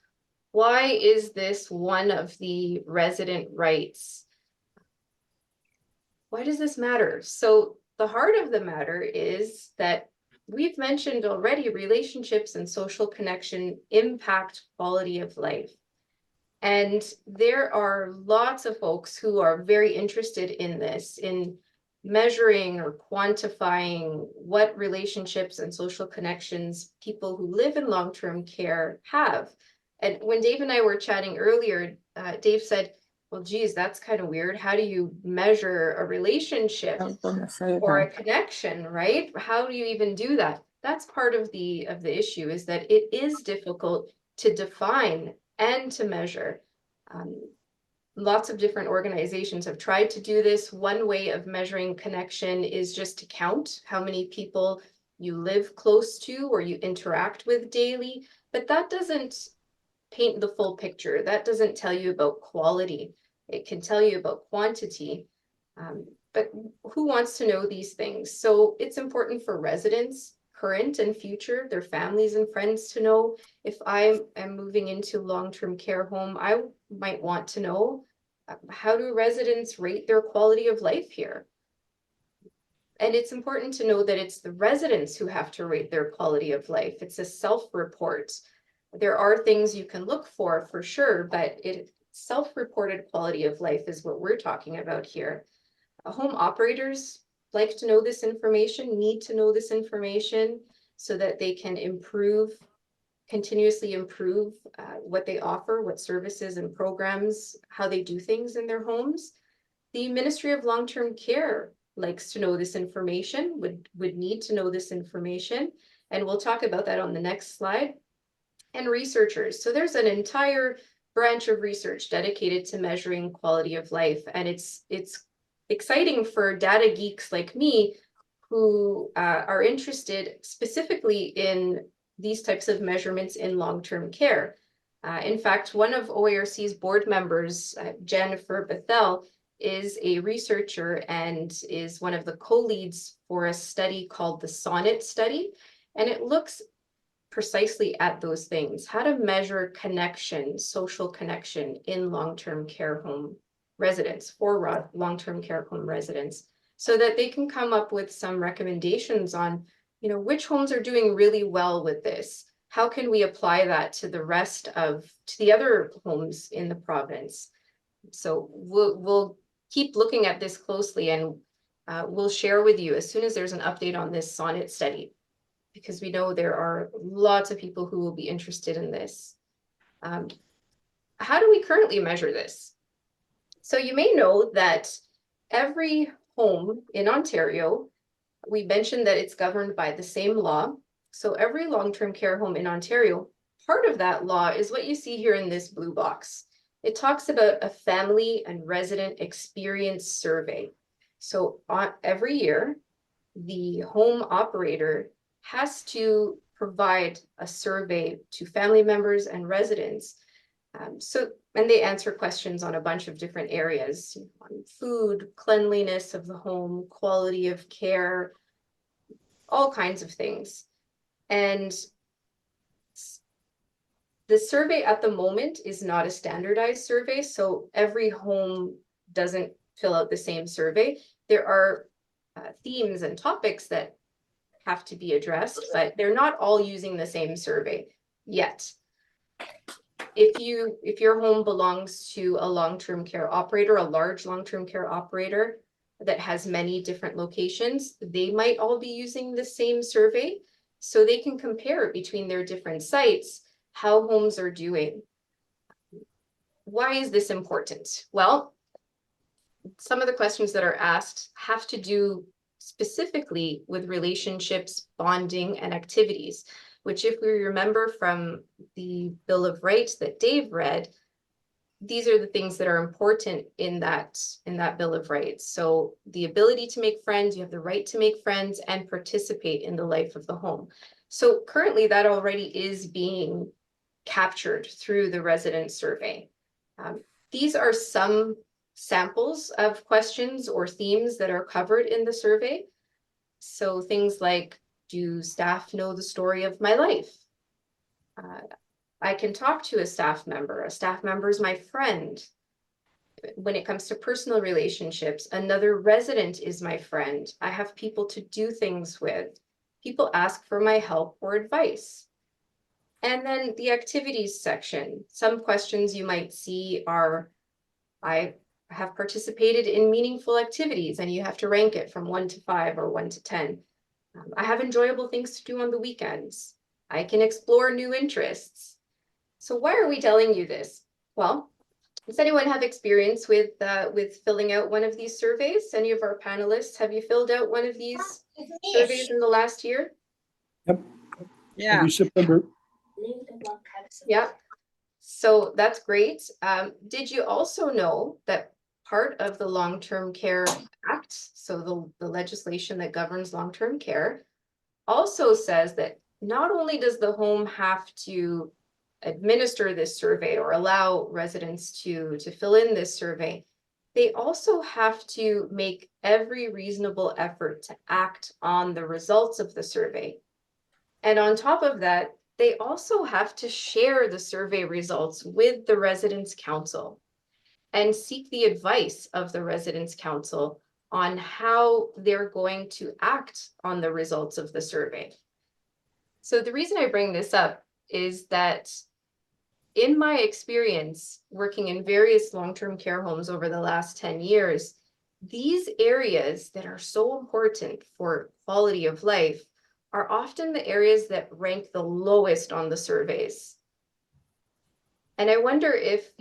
[SPEAKER 1] Why is this one of the resident rights? Why does this matter? So the heart of the matter is that we've mentioned already, relationships and social connection impact quality of life. And there are lots of folks who are very interested in this, in measuring or quantifying what relationships and social connections people who live in long-term care have. And when Dave and I were chatting earlier, Dave said, well, geez, that's kind of weird. How do you measure a relationship
[SPEAKER 3] I was gonna say
[SPEAKER 1] or a
[SPEAKER 3] that.
[SPEAKER 1] connection, right? How do you even do that? That's part of the issue, is that it is difficult to define and to measure. Lots of different organizations have tried to do this. One way of measuring connection is just to count how many people you live close to or you interact with daily, but that doesn't paint the full picture. That doesn't tell you about quality. It can tell you about quantity. But who wants to know these things? So it's important for residents, current and future, their families and friends, to know. If I am moving into long-term care home, I might want to know, how do residents rate their quality of life here? And it's important to know that it's the residents who have to rate their quality of life. It's a self-report. There are things you can look for sure, but self-reported quality of life is what we're talking about here. Home operators like to know this information, need to know this information, so that they can continuously improve what they offer, what services and programs, how they do things in their homes. The Ministry of Long-Term Care likes to know this information, would need to know this information, and we'll talk about that on the next slide. And researchers. So there's an entire branch of research dedicated to measuring quality of life, and it's exciting for data geeks like me, who are interested specifically in these types of measurements in long-term care. In fact, one of OARC's board members, Jennifer Bethel, is a researcher and is one of the co-leads for a study called the SONNET study. And it looks precisely at those things, how to measure connection, social connection in long-term care home residents, for long-term care home residents, so that they can come up with some recommendations on, which homes are doing really well with this. How can we apply that to the other homes in the province? So we'll keep looking at this closely, and we'll share with you as soon as there's an update on this sonnet study, because we know there are lots of people who will be interested in this. How do we currently measure this? So you may know that every home in Ontario, we mentioned that it's governed by the same law. So every long-term care home in Ontario, part of that law is what you see here in this blue box. It talks about a family and resident experience survey. So every year, the home operator has to provide a survey to family members and residents. And they answer questions on a bunch of different areas, on food, cleanliness of the home, quality of care, all kinds of things. And the survey at the moment is not a standardized survey, so every home doesn't fill out the same survey. There are themes and topics that have to be addressed, but they're not all using the same survey yet. If your home belongs to a long-term care operator, a large long-term care operator that has many different locations, they might all be using the same survey, so they can compare between their different sites how homes are doing. Why is this important? Well, some of the questions that are asked have to do specifically with relationships, bonding, and activities, which, if we remember from the Bill of Rights that Dave read, these are the things that are important in that Bill of Rights. So the ability to make friends, you have the right to make friends and participate in the life of the home. So currently that already is being captured through the resident survey. These are some samples of questions or themes that are covered in the survey. So things like, do staff know the story of my life? I can talk to a staff member is my friend. When it comes to personal relationships, another resident is my friend. I have people to do things with. People ask for my help or advice. And then the activities section. Some questions you might see are, I have participated in meaningful activities, and you have to rank it from 1 to 5 or 1 to 10. I have enjoyable things to do on the weekends. I can explore new interests. So why are we telling you this? Well, does anyone have experience with filling out one of these surveys? Any of our panelists, have you filled out one of these surveys in the last year?
[SPEAKER 2] Yep.
[SPEAKER 4] Yeah.
[SPEAKER 2] Every September.
[SPEAKER 1] Yeah. So that's great. Did you also know that part of the Long-Term Care Act, so the legislation that governs long-term care, also says that not only does the home have to administer this survey or allow residents to fill in this survey, they also have to make every reasonable effort to act on the results of the survey. And on top of that, they also have to share the survey results with the residents' council and seek the advice of the residents' council on how they're going to act on the results of the survey. So the reason I bring this up is that in my experience working in various long-term care homes over the last 10 years, these areas that are so important for quality of life are often the areas that rank the lowest on the surveys. And I wonder if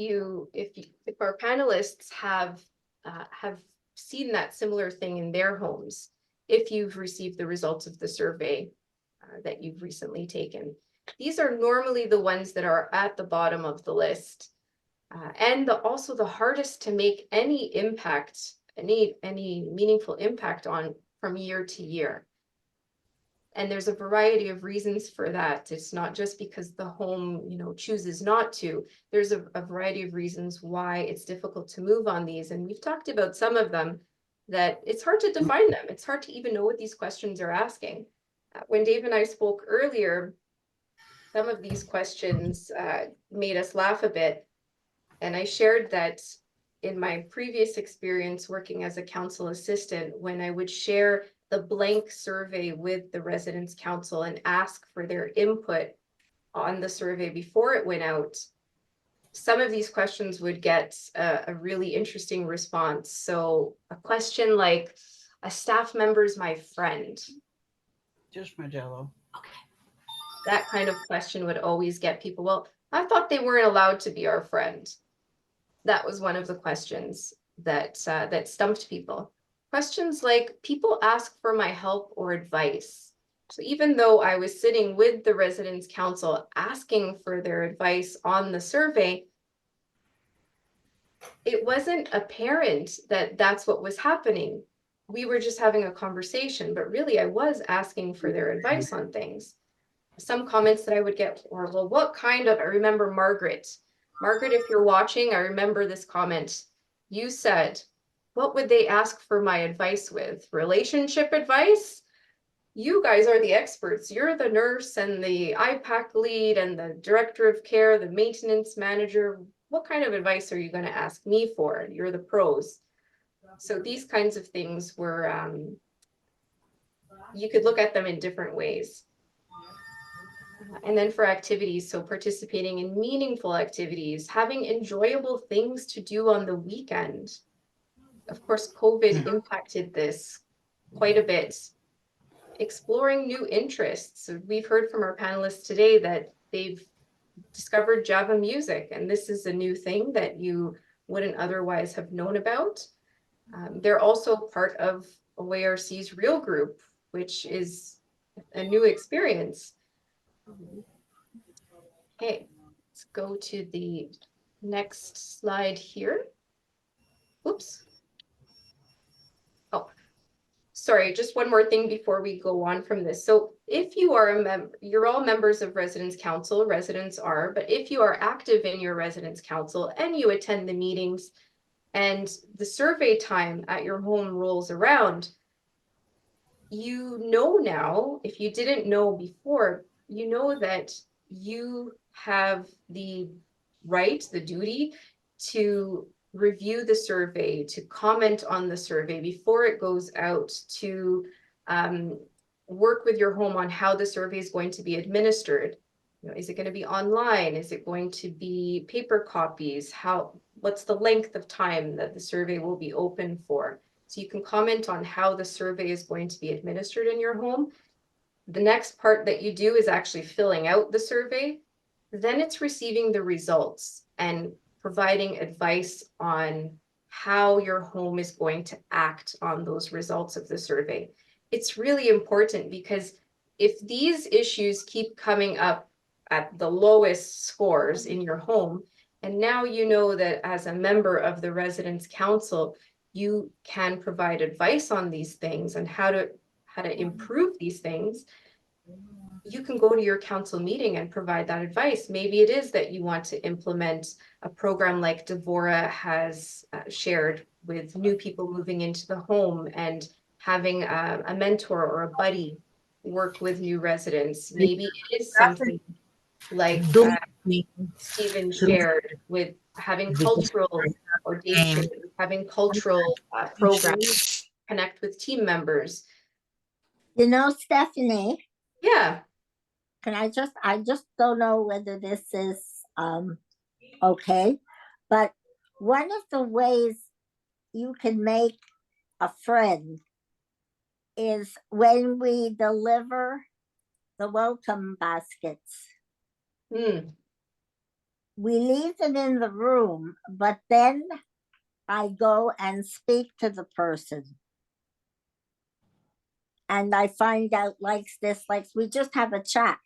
[SPEAKER 1] our panelists have seen that similar thing in their homes, if you've received the results of the survey that you've recently taken. These are normally the ones that are at the bottom of the list, and also the hardest to make any impact, any meaningful impact on from year to year. And there's a variety of reasons for that. It's not just because the home, chooses not to. There's a variety of reasons why it's difficult to move on these. And we've talked about some of them, that it's hard to define them. It's hard to even know what these questions are asking. When Dave and I spoke earlier, some of these questions made us laugh a bit. And I shared that in my previous experience working as a council assistant, when I would share the blank survey with the residents' council and ask for their input on the survey before it went out, some of these questions would get a really interesting response. So a question like, a staff member's my friend?
[SPEAKER 4] Just Modelo.
[SPEAKER 1] That kind of question would always get people, well, I thought they weren't allowed to be our friend. That was one of the questions that that stumped people. Questions like, people ask for my help or advice. So even though I was sitting with the Residents' Council asking for their advice on the survey, it wasn't apparent that that's what was happening. We were just having a conversation, but really I was asking for their advice on things. Some comments that I would get were, well, what kind of, I remember Margaret, if you're watching, I remember this comment. You said, what would they ask for my advice with? Relationship advice? You guys are the experts. You're the nurse and the IPAC lead and the director of care, the maintenance manager. What kind of advice are you going to ask me for? You're the pros. So these kinds of things were, you could look at them in different ways. And then for activities, so participating in meaningful activities, having enjoyable things to do on the weekend. Of course, COVID impacted this quite a bit. Exploring new interests. So we've heard from our panelists today that they've discovered Java music, and this is a new thing that you wouldn't otherwise have known about. They're also part of OARC's Real Group, which is a new experience. Okay, let's go to the next slide here. Oops. Oh, sorry, just one more thing before we go on from this. So if you are a member, you're all members of Residents' Council, residents are, but if you are active in your Residents' Council and you attend the meetings and the survey time at your home rolls around, you know now, if you didn't know before, you know that you have the right, the duty to review the survey, to comment on the survey before it goes out, to work with your home on how the survey is going to be administered. You know, is it going to be online? Is it going to be paper copies? What's the length of time that the survey will be open for? So you can comment on how the survey is going to be administered in your home. The next part that you do is actually filling out the survey. Then it's receiving the results and providing advice on how your home is going to act on those results of the survey. It's really important because if these issues keep coming up at the lowest scores in your home, and now you know that as a member of the Residents' Council, you can provide advice on these things and how to improve these things, you can go to your council meeting and provide that advice. Maybe it is that you want to implement a program like Devora has shared with new people moving into the home and having a mentor or a buddy work with new residents. Maybe it is something like Stephen shared with having cultural, or Dave shared, having cultural programs, connect with team members.
[SPEAKER 3] You know, Stephanie,
[SPEAKER 1] Yeah.
[SPEAKER 3] I just don't know whether this is okay, but one of the ways you can make a friend is when we deliver the welcome baskets. We leave them in the room, but then I go and speak to the person. And I find out likes this, likes, we just have a chat.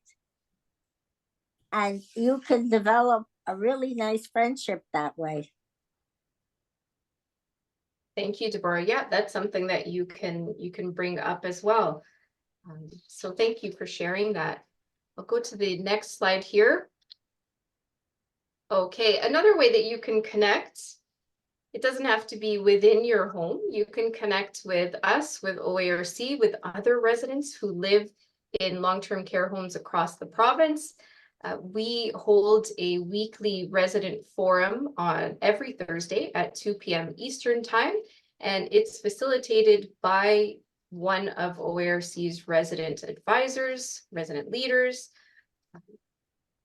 [SPEAKER 3] And you can develop a really nice friendship that way.
[SPEAKER 1] Thank you, Deborah. Yeah, that's something that you can bring up as well. So thank you for sharing that. I'll go to the next slide here. Okay, another way that you can connect, it doesn't have to be within your home. You can connect with us, with OARC, with other residents who live in long-term care homes across the province. We hold a weekly resident forum on every Thursday at 2 p.m. Eastern Time, and it's facilitated by one of OARC's resident advisors, resident leaders.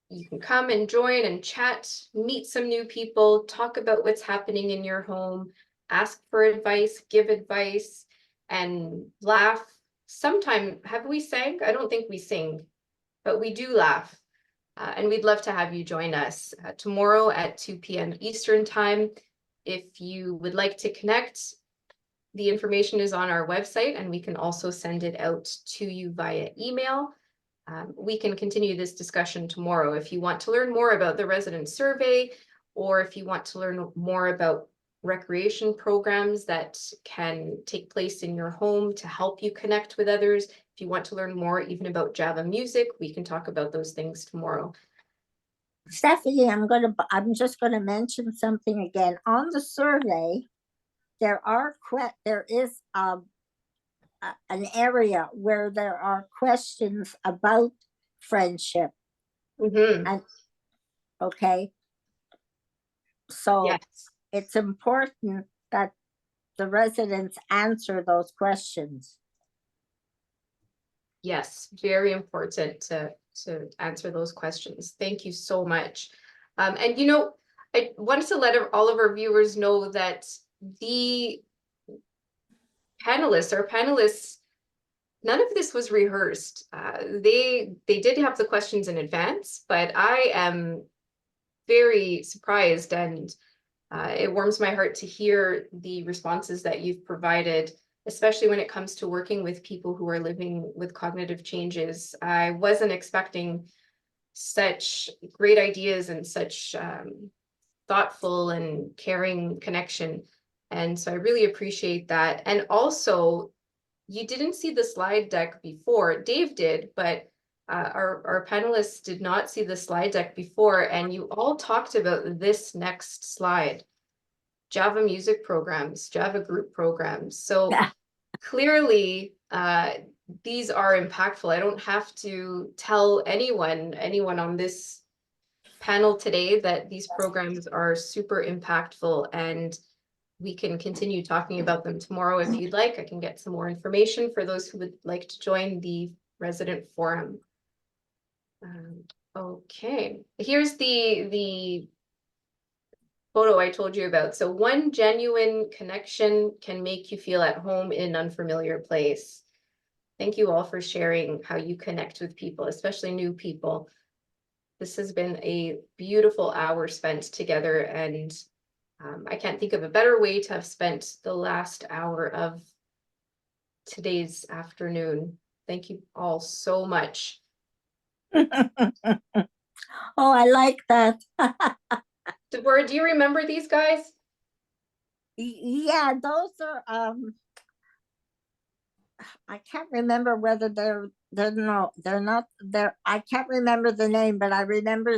[SPEAKER 1] You can come and join and chat, meet some new people, talk about what's happening in your home, ask for advice, give advice. and laugh. Sometime, have we sang? I don't think we sing, but we do laugh. And we'd love to have you join us tomorrow at 2 p.m. Eastern time. If you would like to connect, the information is on our website, and we can also send it out to you via email. We can continue this discussion tomorrow. If you want to learn more about the resident survey, or if you want to learn more about recreation programs that can take place in your home to help you connect with others, if you want to learn more even about Java music, we can talk about those things tomorrow.
[SPEAKER 3] Stephanie, I'm just gonna mention something again. On the survey, there is an area where there are questions about friendship.
[SPEAKER 1] Mhm.
[SPEAKER 3] And okay, so
[SPEAKER 1] Yes.
[SPEAKER 3] it's important that the residents answer those questions.
[SPEAKER 1] Yes, very important to answer those questions. Thank you so much. And you know, I wanted to let all of our viewers know that the our panelists, none of this was rehearsed. They did have the questions in advance, but I am very surprised, and it warms my heart to hear the responses that you've provided, especially when it comes to working with people who are living with cognitive changes. I wasn't expecting such great ideas and such thoughtful and caring connection. And so I really appreciate that. And also, you didn't see the slide deck before. Dave did, but our panelists did not see the slide deck before, and you all talked about this next slide. Java music programs, Java group programs. So clearly, these are impactful. I don't have to tell anyone on this panel today that these programs are super impactful, and we can continue talking about them tomorrow if you'd like. I can get some more information for those who would like to join the resident forum. Okay, here's the photo I told you about. So one genuine connection can make you feel at home in an unfamiliar place. Thank you all for sharing how you connect with people, especially new people. This has been a beautiful hour spent together, and I can't think of a better way to have spent the last hour of today's afternoon. Thank you all so much.
[SPEAKER 3] Oh, I like that.
[SPEAKER 1] Deborah, do you remember these guys?
[SPEAKER 3] Yeah, those are I can't remember whether they're not I can't remember the name, but I remember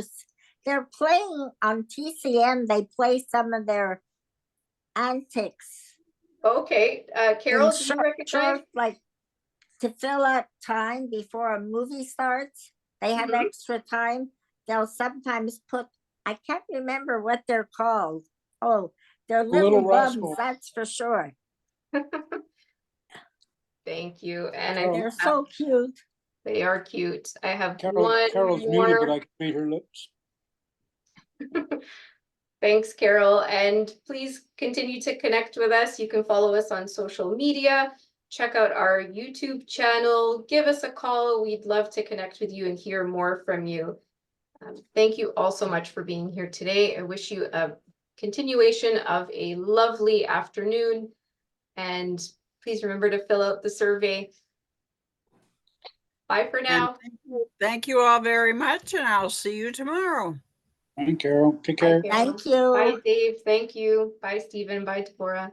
[SPEAKER 3] they're playing on TCM. They play some of their antics.
[SPEAKER 1] Okay, Carol, do you recognize?
[SPEAKER 3] Like to fill up time before a movie starts. They have extra time. They'll sometimes put, I can't remember what they're called. Oh, they're little bums,
[SPEAKER 2] rascals.
[SPEAKER 3] that's for sure.
[SPEAKER 1] Thank you. And I
[SPEAKER 2] Carol.
[SPEAKER 1] think
[SPEAKER 3] They're so cute.
[SPEAKER 1] they are cute. I have
[SPEAKER 2] Carol's muted,
[SPEAKER 1] more.
[SPEAKER 2] but I can read her lips.
[SPEAKER 1] Thanks, Carol. And please continue to connect with us. You can follow us on social media. Check out our YouTube channel. Give us a call. We'd love to connect with you and hear more from you. Thank you all so much for being here today. I wish you a continuation of a lovely afternoon. And please remember to fill out the survey. Bye for now.
[SPEAKER 4] Thank you all very much, and I'll see you tomorrow.
[SPEAKER 2] Thank you, Carol. Take care.
[SPEAKER 1] Bye, Carol.
[SPEAKER 3] Thank you.
[SPEAKER 1] Bye, Dave. Thank you. Bye, Stephen. Bye, Deborah.